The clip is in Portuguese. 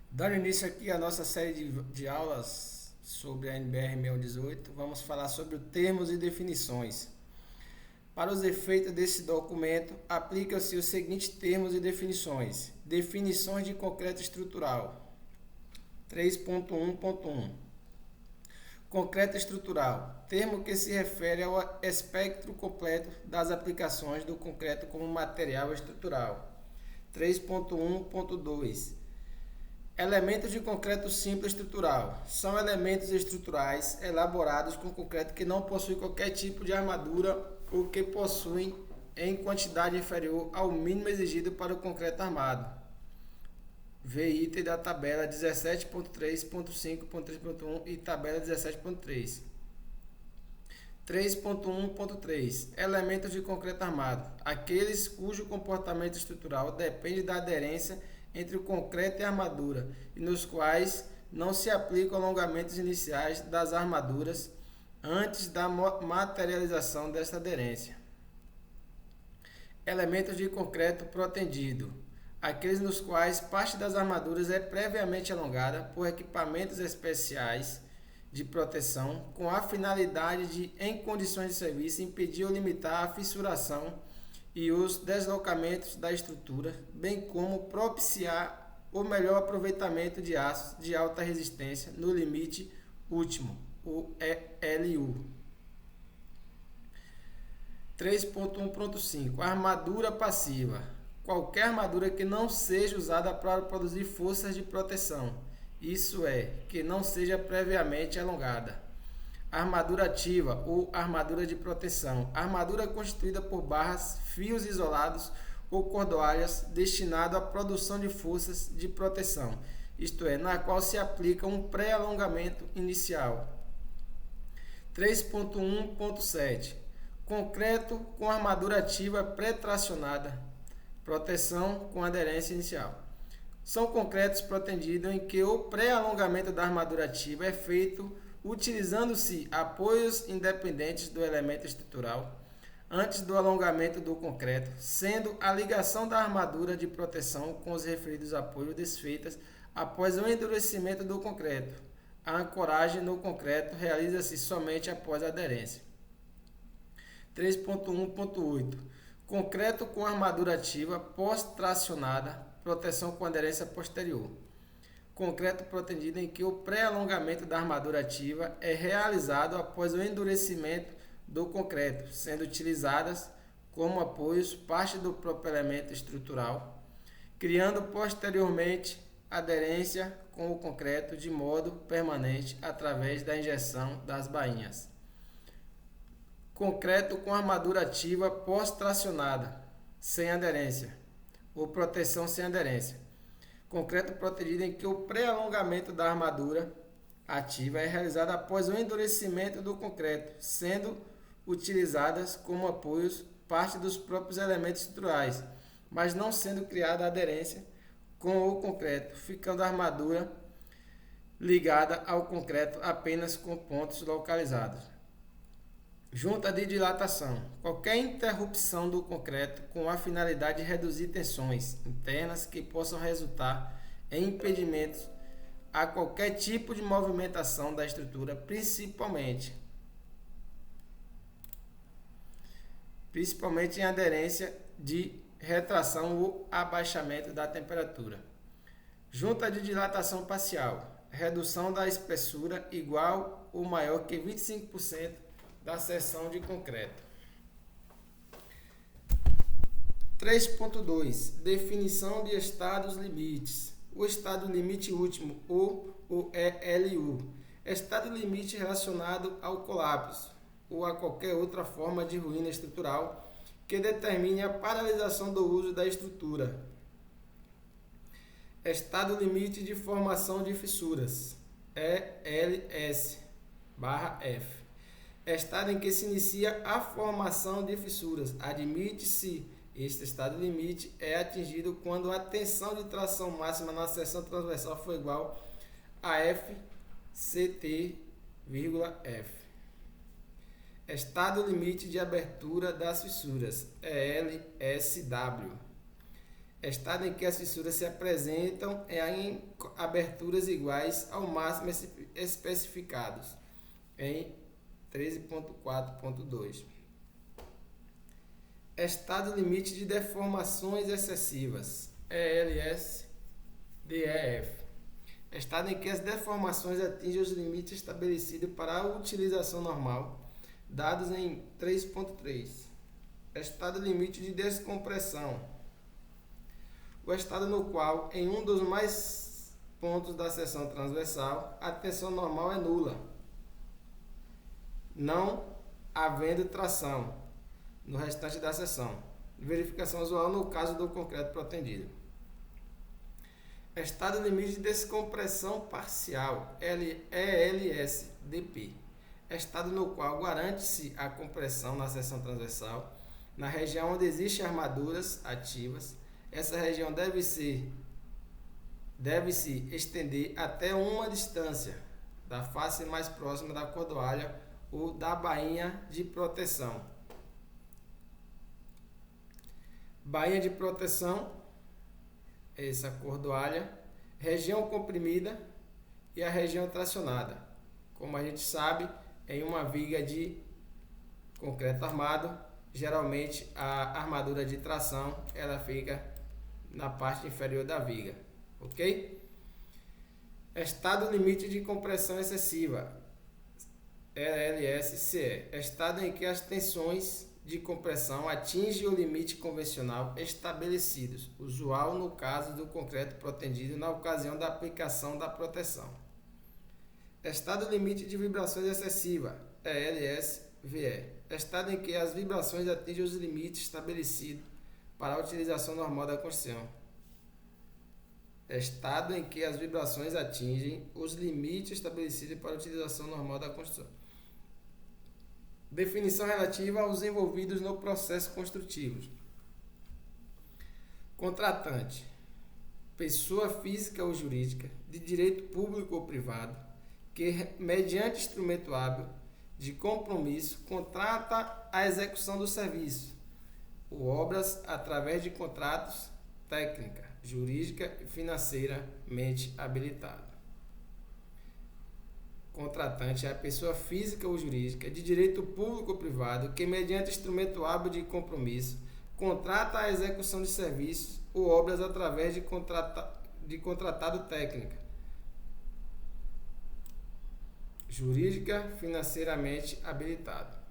Dando início aqui à nossa série de aulas sobre a NBR 618, vamos falar sobre termos e definições. Para os efeitos desse documento, aplicam-se os seguintes termos e definições. Definições de concreto estrutural. 3.1.1. Concreto estrutural. Termo que se refere ao espectro completo das aplicações do concreto como material estrutural. 3.1.2. Elementos de concreto simples estrutural. São elementos estruturais elaborados com concreto que não possuem qualquer tipo de armadura ou que possuem em quantidade inferior ao mínimo exigido para o concreto armado. Vê item da tabela 17.3.5.3.1 e tabela 17.3. 3.1.3 Elementos de concreto armado. Aqueles cujo comportamento estrutural depende da aderência entre o concreto e a armadura, e nos quais não se aplicam alongamentos iniciais das armaduras antes da materialização desta aderência. Elementos de concreto protendido. Aqueles nos quais parte das armaduras é previamente alongada por equipamentos especiais de proteção com a finalidade de, em condições de serviço, impedir ou limitar a fissuração e os deslocamentos da estrutura, bem como propiciar o melhor aproveitamento de aços de alta resistência no limite último, o LU. 3.1.5 Armadura passiva. Qualquer armadura que não seja usada para produzir forças de proteção, isso é, que não seja previamente alongada. Armadura ativa ou armadura de proteção. Armadura constituída por barras, fios isolados ou cordoalhas destinado à produção de forças de proteção, isto é, na qual se aplica um pré-alongamento inicial. 3.1.7 Concreto com armadura ativa pré-tracionada. Proteção com aderência inicial. São concretos protendidos em que o pré-alongamento da armadura ativa é feito utilizando-se apoios independentes do elemento estrutural antes do alongamento do concreto, sendo a ligação da armadura de proteção com os referidos apoios desfeitas após o endurecimento do concreto. A ancoragem no concreto realiza-se somente após a aderência. 3.1.8 Concreto com armadura ativa pós-tracionada, proteção com aderência posterior. Concreto protendido em que o pré-alongamento da armadura ativa é realizado após o endurecimento do concreto, sendo utilizadas como apoios parte do próprio elemento estrutural, criando posteriormente aderência com o concreto de modo permanente através da injeção das bainhas. Concreto com armadura ativa pós-tracionada, sem aderência, ou proteção sem aderência. Concreto protegido em que o pré-alongamento da armadura ativa é realizado após o endurecimento do concreto, sendo utilizadas como apoios parte dos próprios elementos estruturais, mas não sendo criada aderência com o concreto, ficando a armadura ligada ao concreto apenas com pontos localizados. Junta de dilatação. Qualquer interrupção do concreto com a finalidade de reduzir tensões internas que possam resultar em impedimentos a qualquer tipo de movimentação da estrutura, principalmente em aderência de retração ou abaixamento da temperatura. Junta de dilatação parcial. Redução da espessura igual ou maior que 25% da seção de concreto. 3.2 Definição de estados limites. O estado limite último, ou o ELU, estado limite relacionado ao colapso ou a qualquer outra forma de ruína estrutural que determine a paralisação do uso da estrutura. Estado limite de formação de fissuras, ELS/F. Estado em que se inicia a formação de fissuras. Admite-se este estado limite é atingido quando a tensão de tração máxima na seção transversal for igual a FCT, F. Estado limite de abertura das fissuras, ELSW. Estado em que as fissuras se apresentam em aberturas iguais ao máximo especificados em 13.4.2. Estado limite de deformações excessivas, ELS-DEF. Estado em que as deformações atingem os limites estabelecidos para a utilização normal, dados em 3.3. Estado limite de descompressão. O estado no qual, em um dos mais pontos da seção transversal, a tensão normal é nula, não havendo tração no restante da seção. Verificação usual no caso do concreto protendido. Estado limite de descompressão parcial, ELS-DP. Estado no qual garante-se a compressão na seção transversal, na região onde existem armaduras ativas. Essa região deve-se estender até uma distância da face mais próxima da cordoalha ou da bainha de proteção. Bainha de proteção, essa cordoalha, região comprimida e a região tracionada. Como a gente sabe, em uma viga de concreto armado, geralmente a armadura de tração ela fica na parte inferior da viga, ok? Estado limite de compressão excessiva, ELS-CE. Estado em que as tensões de compressão atingem o limite convencional estabelecidos, usual no caso do concreto protendido na ocasião da aplicação da proteção. Estado limite de vibrações excessiva, ELS-VE. Estado em que as vibrações atingem os limites estabelecidos para a utilização normal da construção. Estado em que as vibrações atingem os limites estabelecidos para a utilização normal da construção. Definição relativa aos envolvidos no processo construtivo. Contratante: pessoa física ou jurídica, de direito público ou privado, que, mediante instrumento hábil de compromisso, contrata a execução do serviço ou obras através de contratos técnica, jurídica e financeiramente habilitado. Contratante é a pessoa física ou jurídica, de direito público ou privado, que, mediante instrumento hábil de compromisso, contrata a execução de serviços ou obras através de contratado técnica, jurídica, financeiramente habilitado.